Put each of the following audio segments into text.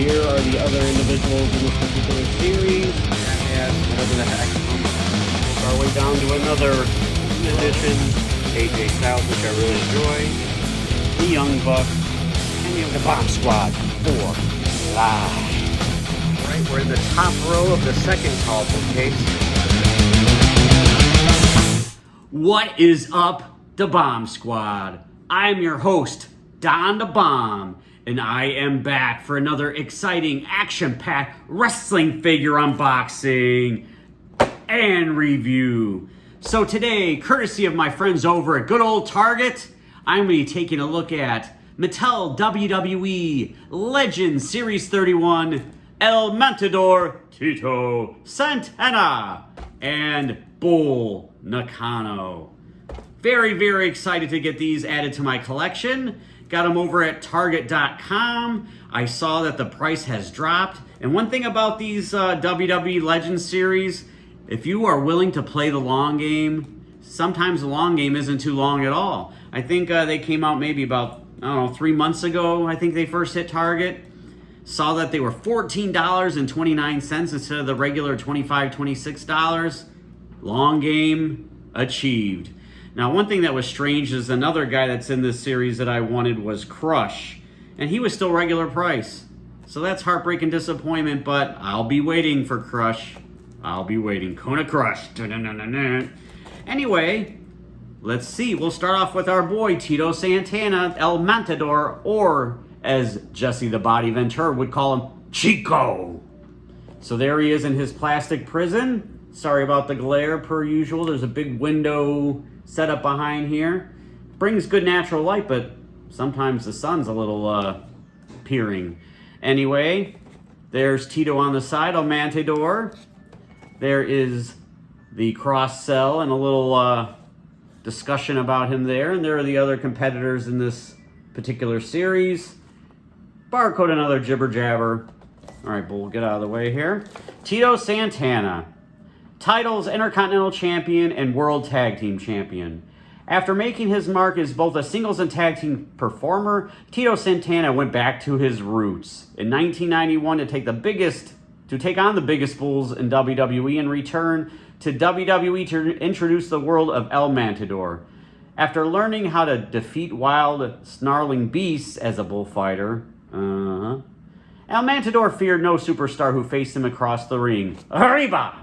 here are the other individuals in this particular series. Yes, whatever the heck. Work our way down to another edition. AJ Styles, which I really enjoy. The Young Bucks. And you have the Bomb Squad 4 live. Alright, we're in the top row of the second colorful case. What is up, the Bomb Squad? I'm your host, Don the Bomb, and I am back for another exciting action-packed wrestling figure unboxing and review. So today, courtesy of my friends over at good old Target, I'm going to be taking a look at Mattel WWE Legends Series 31 El Matador Tito Santana and Bull Nakano. Very, very excited to get these added to my collection. Got them over at Target.com. I saw that the price has dropped. And one thing about these WWE Legends series, if you are willing to play the long game, sometimes the long game isn't too long at all. I think they came out maybe about, 3 months ago. I think they first hit Target. Saw that they were $14.29 instead of the regular $25, $26. Long game achieved. Now, one thing that was strange is another guy that's in this series that I wanted was Crush. And he was still regular price. So that's heartbreaking disappointment, but I'll be waiting for Crush. I'll be waiting. Kona Crush. Anyway, let's see. We'll start off with our boy, Tito Santana, El Matador, or as Jesse the Body Ventura would call him, Chico. So there he is in his plastic prison. Sorry about the glare per usual. There's a big window set up behind here. Brings good natural light, but sometimes the sun's a little peering. Anyway, there's Tito on the side, El Matador. There is the cross cell and a little discussion about him there. And there are the other competitors in this particular series. Barcode, another jibber jabber. All right, Bull, get out of the way here. Tito Santana. Titles Intercontinental Champion and World Tag Team Champion. After making his mark as both a singles and tag team performer, Tito Santana went back to his roots. In 1991 to take on the biggest bulls in WWE and return to WWE to introduce the world of El Matador. After learning how to defeat wild, snarling beasts as a bullfighter, El Matador feared no superstar who faced him across the ring. Arriba!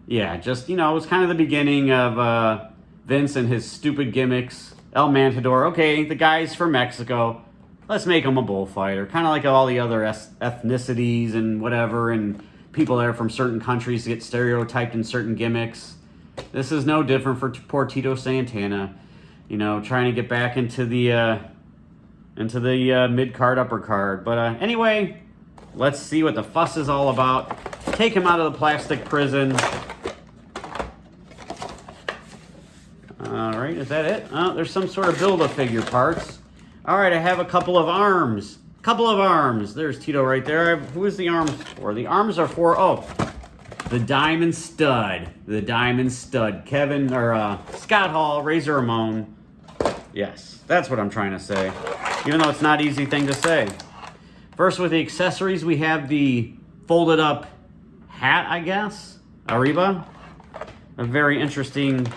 Yeah, just, it was kind of the beginning of Vince and his stupid gimmicks. El Matador, okay, the guy's from Mexico. Let's make him a bullfighter. Kind of like all the other ethnicities and whatever, and people that are from certain countries get stereotyped in certain gimmicks. This is no different for poor Tito Santana. Trying to get back into the mid-card, upper card. But anyway, let's see what the fuss is all about. Take him out of the plastic prison. All right, is that it? Oh, there's some sort of Build-A-Figure parts. All right, I have a couple of arms. There's Tito right there. Who is the arms for? The arms are for, the Diamond Stud. Kevin, or Scott Hall, Razor Ramon. Yes, that's what I'm trying to say. Even though it's not an easy thing to say. First, with the accessories, we have the folded up hat, I guess. Arriba. A very interesting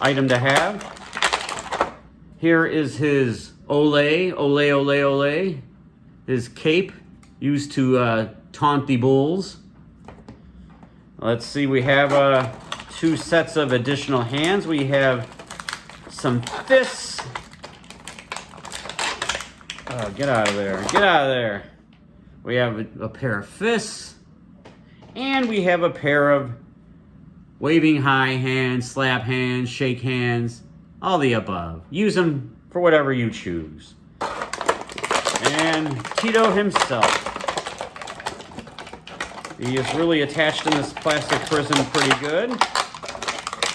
item to have. Here is his ole. His cape used to taunt the bulls. Let's see, we have 2 sets of additional hands. We have some fists. Oh, get out of there. We have a pair of fists. And we have a pair of waving high hands, slap hands, shake hands, all the above. Use them for whatever you choose. And Tito himself. He is really attached in this plastic prison pretty good.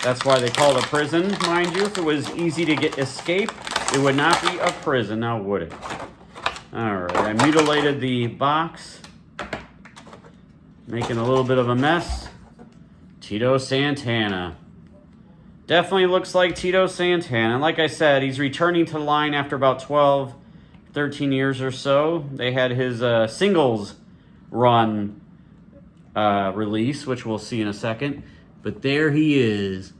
That's why they call it a prison, mind you. If it was easy to escape, it would not be a prison, now would it? All right, I mutilated the box, making a little bit of a mess. Tito Santana. Definitely looks like Tito Santana. Like I said, he's returning to the line after about 12, 13 years or so. They had his singles run release, which we'll see in a second. But there he is.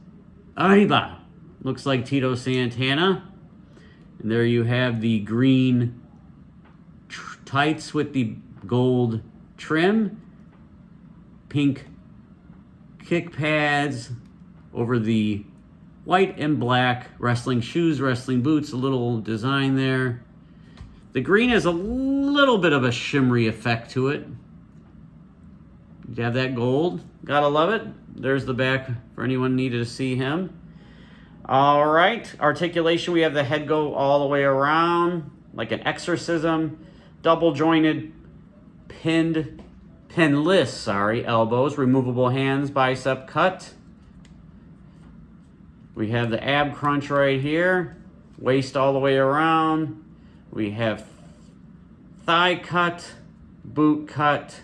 Arriba! Looks like Tito Santana. And there you have the green tights with the gold trim. Pink kick pads over the white and black wrestling shoes, wrestling boots, a little design there. The green has a little bit of a shimmery effect to it. You have that gold. Gotta love it. There's the back for anyone needed to see him. All right. Articulation, we have the head go all the way around like an exorcism. Double jointed, pinless, elbows. Removable hands, bicep cut. We have the ab crunch right here. Waist all the way around. We have thigh cut, boot cut,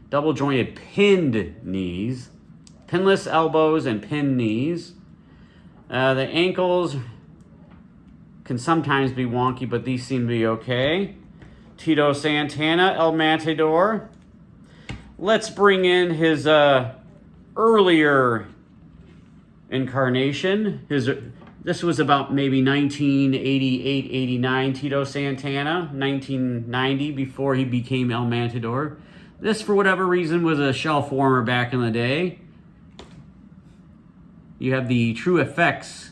double jointed pinned knees, pinless elbows and pinned knees. The ankles can sometimes be wonky, but these seem to be okay. Tito Santana, El Matador. Let's bring in his earlier incarnation. This was about maybe 1988, 89, Tito Santana, 1990, before he became El Matador. This, for whatever reason, was a shelf warmer back in the day. You have the true effects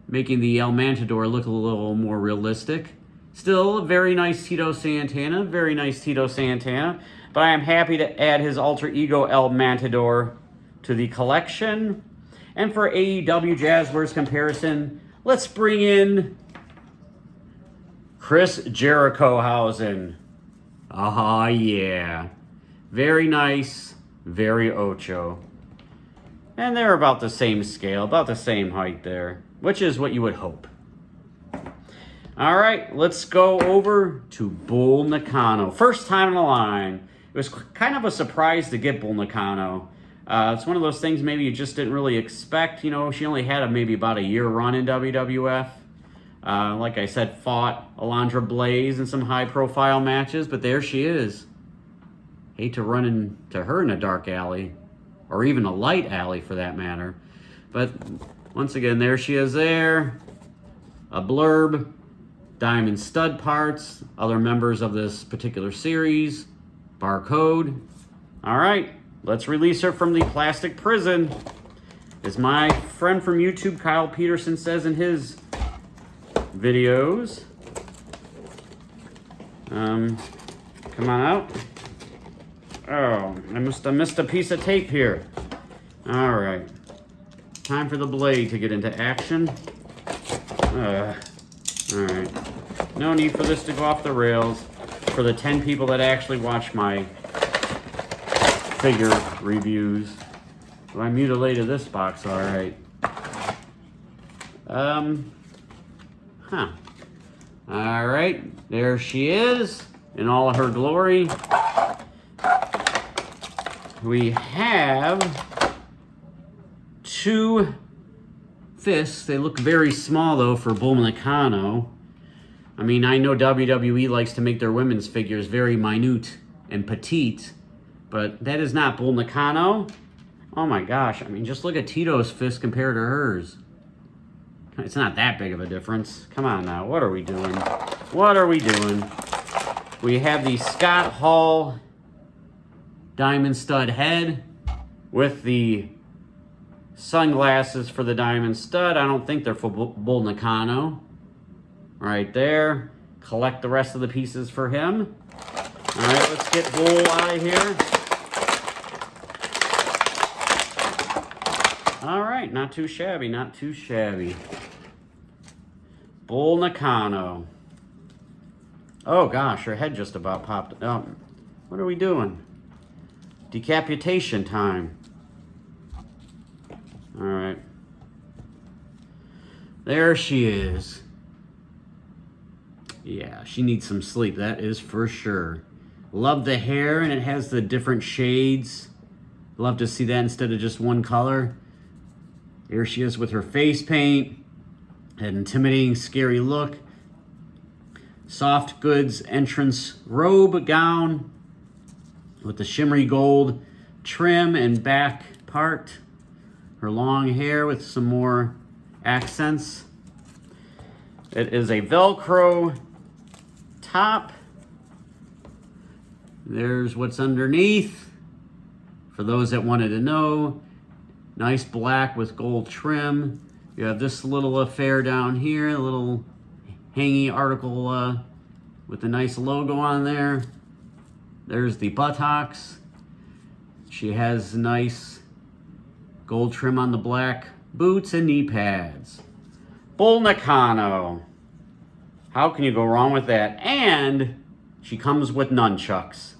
making the El Matador look a little more realistic. Still a very nice Tito Santana, very nice Tito Santana. But I am happy to add his alter ego El Matador to the collection. And for AEW Jazzwares comparison, let's bring in Chris Jerichohausen. Ah, yeah. Very nice, very ocho. And they're about the same scale, about the same height there, which is what you would hope. All right, let's go over to Bull Nakano. First time in the line. It was kind of a surprise to get Bull Nakano. It's one of those things maybe you just didn't really expect. You know, she only had maybe about a year run in WWF. Like I said, fought Alundra Blaze in some high-profile matches, but there she is. Hate to run into her in a dark alley, or even a light alley for that matter. But once again, there she is there. A blurb, diamond stud parts, other members of this particular series, barcode. All right. Let's release her from the plastic prison. As my friend from YouTube, Kyle Peterson, says in his videos. Come on out. Oh, I must have missed a piece of tape here. All right. Time for the blade to get into action. All right. No need for this to go off the rails. For the 10 people that actually watch my figure reviews. Well, I mutilated this box, all right. All right, there she is in all of her glory. We have 2 fists. They look very small, though, for Bull Nakano. I mean, I know WWE likes to make their women's figures very minute and petite, but that is not Bull Nakano. Oh my gosh, I mean, just look at Tito's fist compared to hers. It's not that big of a difference. Come on now, what are we doing? What are we doing? We have the Scott Hall diamond stud head with the sunglasses for the diamond stud. I don't think they're for Bull Nakano. Right there. Collect the rest of the pieces for him. All right, let's get Bull out of here. All right, not too shabby, not too shabby. Bull Nakano. Oh gosh, her head just about popped. Oh, what are we doing? Decapitation time. All right. There she is. Yeah, she needs some sleep, that is for sure. Love the hair, and it has the different shades. Love to see that instead of just one color. Here she is with her face paint. An intimidating, scary look. soft goods entrance robe gown with the shimmery gold trim and back part. Her long hair with some more accents. It is a Velcro top. There's what's underneath. For those that wanted to know, nice black with gold trim. You have this little affair down here, a little hangy article with a nice logo on there. There's the buttocks. She has nice gold trim on the black boots and knee pads. Bull Nakano. How can you go wrong with that? And she comes with nunchucks.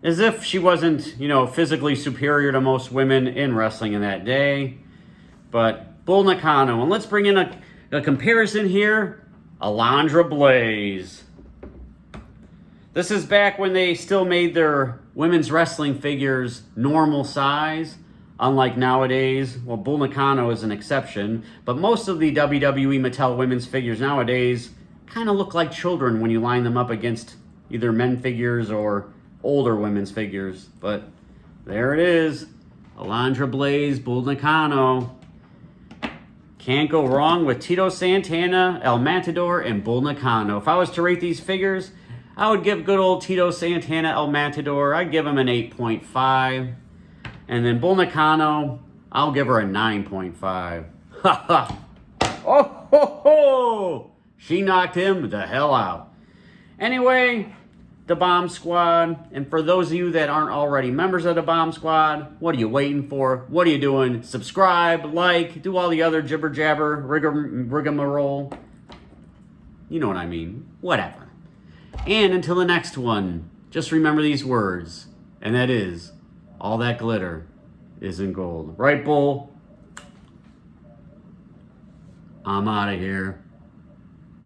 As if she wasn't, physically superior to most women in wrestling in that day. But Bull Nakano. And let's bring in a comparison here. Alundra Blaze. This is back when they still made their women's wrestling figures normal size. Unlike nowadays, well, Bull Nakano is an exception, but most of the WWE Mattel women's figures nowadays kind of look like children when you line them up against either men figures or older women's figures. But there it is. Alundra Blaze, Bull Nakano. Can't go wrong with Tito Santana, El Matador, and Bull Nakano. If I was to rate these figures, I would give good old Tito Santana, El Matador, I'd give him an 8.5. And then Bull Nakano, I'll give her a 9.5. Ha ha. Oh ho ho! She knocked him the hell out. Anyway, the Bomb Squad. And for those of you that aren't already members of the Bomb Squad, what are you waiting for? What are you doing? Subscribe, like, do all the other jibber jabber, rigmarole. You know what I mean. Whatever. And until the next one, just remember these words. And that is, all that glitter isn't gold. Right, Bull? I'm out of here.